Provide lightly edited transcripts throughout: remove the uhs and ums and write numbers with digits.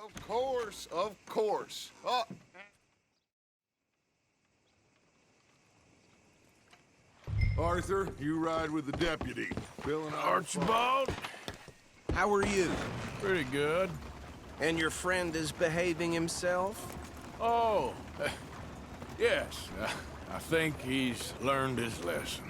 Of course, of course. Oh. Arthur, you ride with the deputy. Bill and I... Archibald? How are you? Pretty good. And your friend is behaving himself? Oh, yes. I think he's learned his lesson.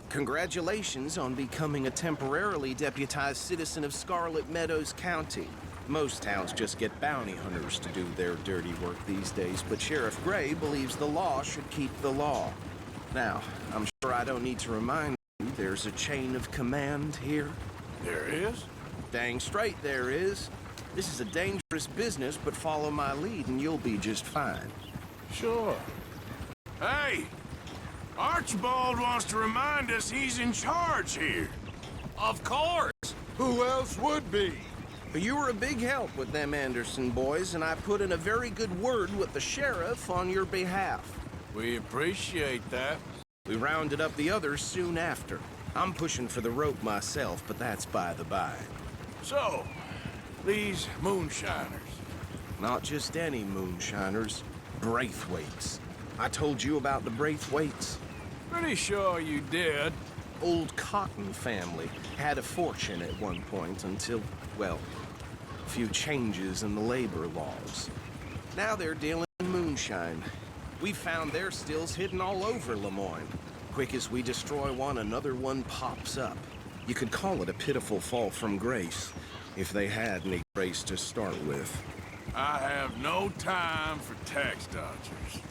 Congratulations on becoming a temporarily deputized citizen of Scarlet Meadows County. Most towns just get bounty hunters to do their dirty work these days, but Sheriff Gray believes the law should keep the law. Now, I'm sure I don't need to remind you there's a chain of command here. There is? Dang straight there is. This is a dangerous business, but follow my lead and you'll be just fine. Sure. Hey! Archibald wants to remind us he's in charge here. Of course! Who else would be? But you were a big help with them Anderson boys, and I put in a very good word with the sheriff on your behalf. We appreciate that. We rounded up the others soon after. I'm pushing for the rope myself, but that's by the by. So, these moonshiners. Not just any moonshiners, Braithwaites. I told you about the Braithwaites. Pretty sure you did. Old Cotton family had a fortune at one point until, well, a few changes in the labor laws. Now they're dealing in moonshine. We found their stills hidden all over Lemoyne. Quick as we destroy one, another one pops up. You could call it a pitiful fall from grace, if they had any grace to start with. I have no time for tax dodgers.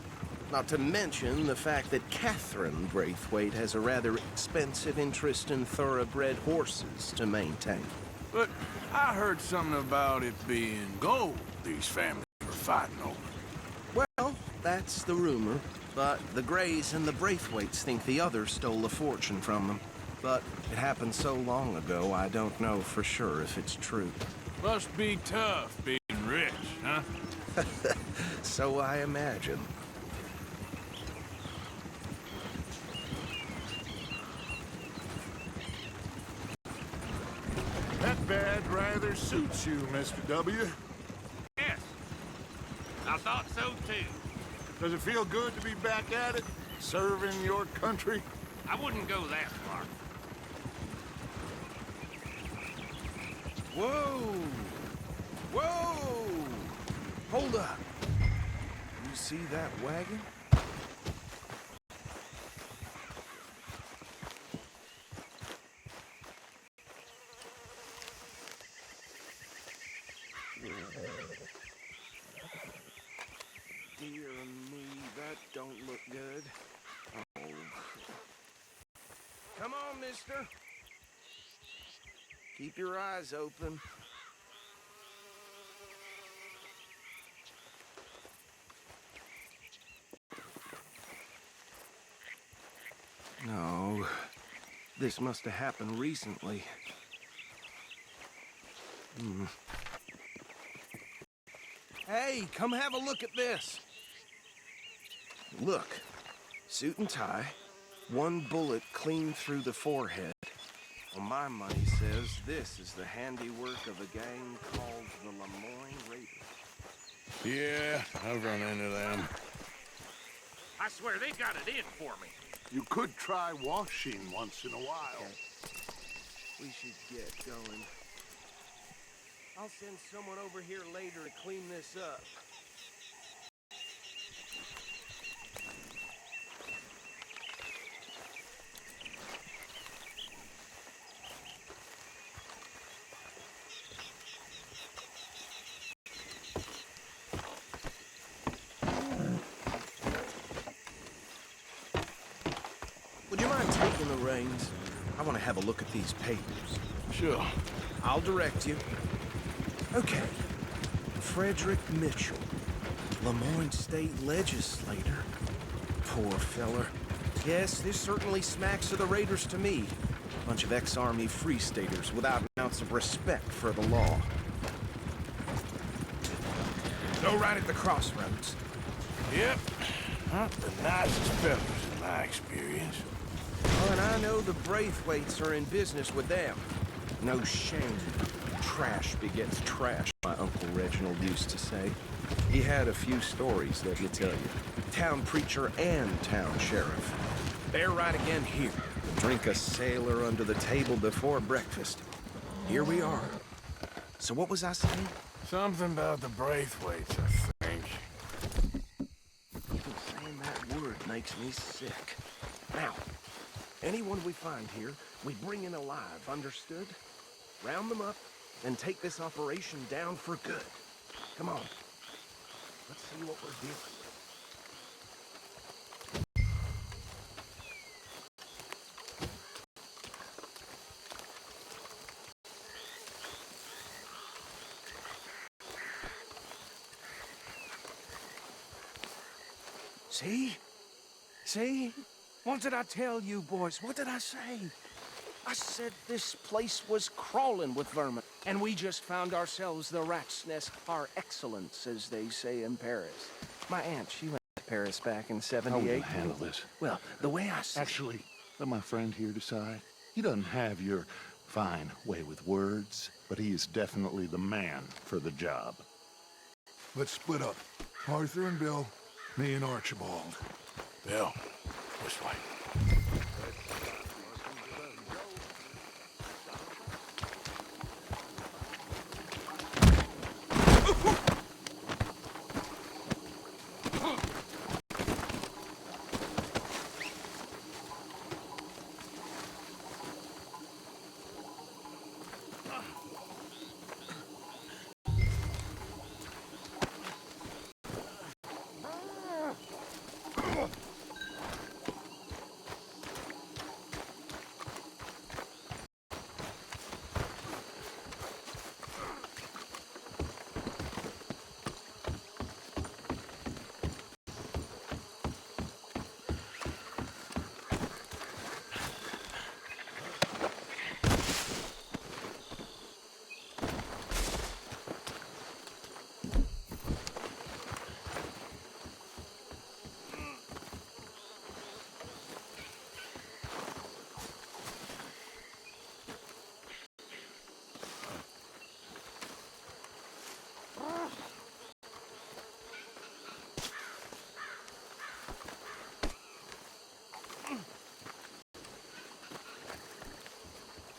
Not to mention the fact that Catherine Braithwaite has a rather expensive interest in thoroughbred horses to maintain. But I heard something about it being gold these families were fighting over. Well, that's the rumor. But the Grays and the Braithwaites think the others stole a fortune from them. But it happened so long ago, I don't know for sure if it's true. Must be tough being rich, huh? So I imagine. That bad rather suits you, Mr. W. Yes. I thought so too. Does it feel good to be back at it? Serving your country? I wouldn't go that far. Whoa! Whoa! Hold up. You see that wagon? Dear me, that don't look good. Oh. Come on, mister. Keep your eyes open. No, this must have happened recently. Hey, come have a look at this. Look, suit and tie, one bullet clean through the forehead. Well, my money says this is the handiwork of a gang called the Lemoyne Raiders. Yeah, I've run into them. I swear they got it in for me. You could try washing once in a while. We should get going. I'll send someone over here later to clean this up. Would you mind taking the reins? I want to have a look at these papers. Sure. I'll direct you. Okay. Frederick Mitchell, Lemoyne State Legislator. Poor feller. Yes, this certainly smacks of the Raiders to me. Bunch of ex-Army Free Staters without an ounce of respect for the law. Go right at the crossroads. Yep. Not the nicest fellas in my experience. Oh, and I know the Braithwaites are in business with them. No shame. Trash begets trash, my Uncle Reginald used to say. He had a few stories, let me tell you. Town preacher and town sheriff. They're right again here. Drink a sailor under the table before breakfast. Here we are. So what was I saying? Something about the Braithwaites, I think. Even saying that word makes me sick. Now, anyone we find here, we bring in alive, understood? Round them up, and take this operation down for good. Come on. Let's see what we're dealing with. See? See? What did I tell you, boys? What did I say? I said this place was crawling with vermin, and we just found ourselves the rat's nest par excellence, as they say in Paris. My aunt, she went to Paris back in '78. How will you handle this? Well, the way I see Actually, let my friend here decide. He doesn't have your fine way with words, but he is definitely the man for the job. Let's split up. Arthur and Bill, me and Archibald. Bill, this way.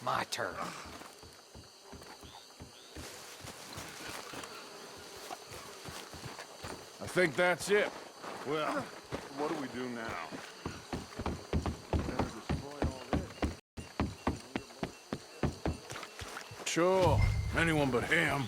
My turn. I think that's it. Well, what do we do now? Better destroy all this. Sure, anyone but him.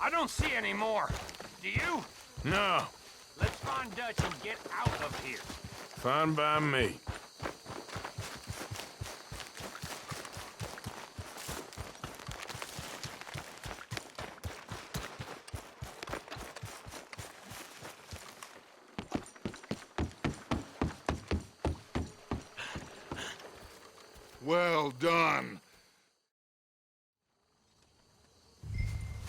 I don't see any more. Do you? No, Let's find Dutch and get out of here. fine by me. Well done.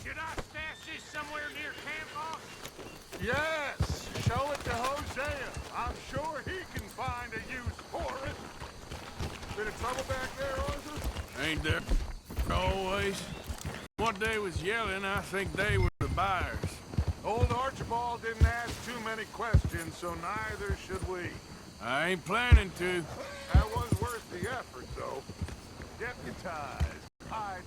Should I stash this somewhere near camp, boss? Yes, show it to Hosea. I'm sure he can find a use for it. Bit of trouble back there, Arthur? Ain't there always? What they was yelling, I think they were the buyers. Old Archibald didn't ask too many questions, so neither should we. I ain't planning to. That was worth the effort, though. Deputized, hiding.